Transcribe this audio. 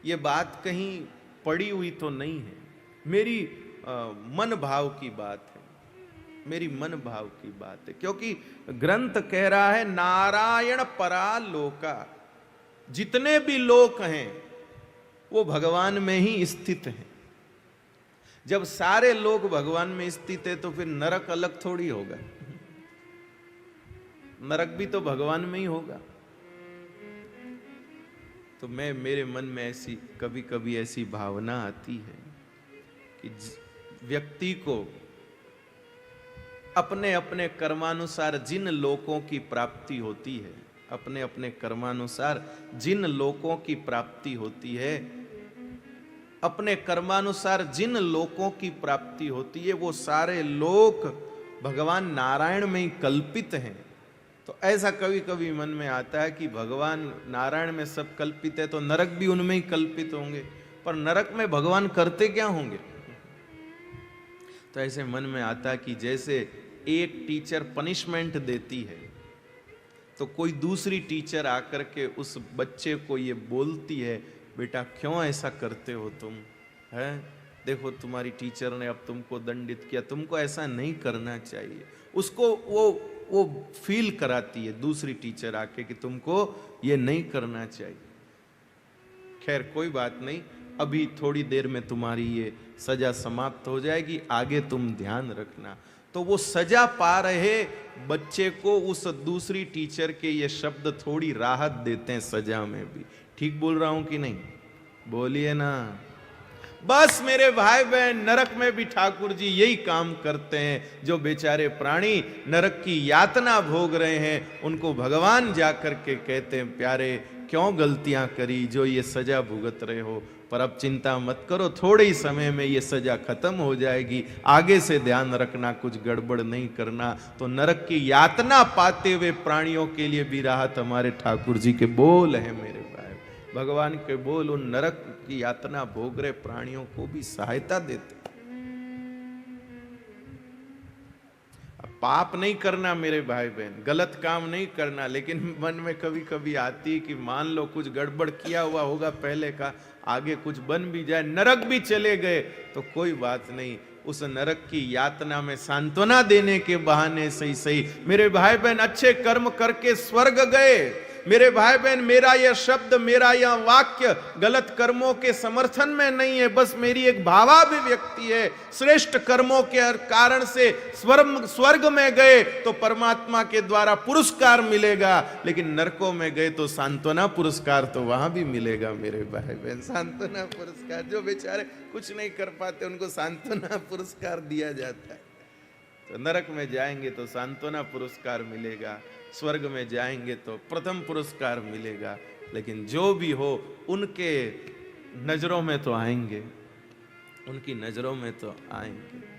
ये बात कहीं पड़ी हुई तो नहीं है, मेरी मन भाव की बात है, मेरी मन भाव की बात है। क्योंकि ग्रंथ कह रहा है नारायण परा लोका, जितने भी लोक हैं वो भगवान में ही स्थित हैं। जब सारे लोग भगवान में स्थित है तो फिर नरक अलग थोड़ी होगा, नरक भी तो भगवान में ही होगा। तो मेरे मन में ऐसी कभी कभी ऐसी भावना आती है कि व्यक्ति को अपने अपने कर्मानुसार जिन लोकों की प्राप्ति होती है, अपने अपने कर्मानुसार जिन लोकों की प्राप्ति होती है, अपने कर्मानुसार जिन लोकों की प्राप्ति होती है, वो सारे लोक भगवान नारायण में ही कल्पित हैं। तो ऐसा कभी कभी मन में आता है कि भगवान नारायण में सब कल्पित है तो नरक भी उनमें ही कल्पित होंगे, पर नरक में भगवान करते क्या होंगे? तो ऐसे मन में आता है कि जैसे एक टीचर पनिशमेंट देती है तो कोई दूसरी टीचर आकर के उस बच्चे को ये बोलती है, बेटा क्यों ऐसा करते हो तुम, है देखो तुम्हारी टीचर ने अब तुमको दंडित किया, तुमको ऐसा नहीं करना चाहिए। उसको वो फील कराती है दूसरी टीचर आके कि तुमको ये नहीं करना चाहिए। खैर कोई बात नहीं, अभी थोड़ी देर में तुम्हारी ये सजा समाप्त हो जाएगी, आगे तुम ध्यान रखना। तो वो सजा पा रहे बच्चे को उस दूसरी टीचर के ये शब्द थोड़ी राहत देते हैं सजा में भी। ठीक बोल रहा हूं कि नहीं? बोलिए ना। बस मेरे भाई बहन, नरक में भी ठाकुर जी यही काम करते हैं। जो बेचारे प्राणी नरक की यातना भोग रहे हैं, उनको भगवान जाकर के कहते हैं, प्यारे क्यों गलतियां करी जो ये सजा भुगत रहे हो, पर अब चिंता मत करो, थोड़े ही समय में ये सजा खत्म हो जाएगी, आगे से ध्यान रखना, कुछ गड़बड़ नहीं करना। तो नरक की यातना पाते हुए प्राणियों के लिए भी राहत हमारे ठाकुर जी के बोल है मेरे भाई। भगवान के बोल उन नरक की यातना भोग रहे प्राणियों को भी सहायता देते। पाप नहीं करना मेरे भाई बहन, गलत काम नहीं करना, लेकिन मन में कभी कभी आती है कि मान लो कुछ गड़बड़ किया हुआ होगा पहले का, आगे कुछ बन भी जाए, नरक भी चले गए तो कोई बात नहीं, उस नरक की यातना में सांत्वना देने के बहाने सही सही मेरे भाई बहन अच्छे कर्म करके स्वर्ग गए। मेरे भाई बहन, मेरा यह शब्द, मेरा यह वाक्य गलत कर्मों के समर्थन में नहीं है, बस मेरी एक भावाभिव्यक्ति है। श्रेष्ठ कर्मों के कारण से स्वर्ग में गए तो परमात्मा के द्वारा पुरस्कार मिलेगा, लेकिन नरकों में गए तो सांत्वना पुरस्कार तो वहां भी मिलेगा मेरे भाई बहन। सांत्वना पुरस्कार, जो बेचारे कुछ नहीं कर पाते उनको सांत्वना पुरस्कार दिया जाता है। तो नरक में जाएंगे तो सांत्वना पुरस्कार मिलेगा, स्वर्ग में जाएंगे तो प्रथम पुरस्कार मिलेगा, लेकिन जो भी हो उनके नजरों में तो आएंगे, उनकी नजरों में तो आएंगे।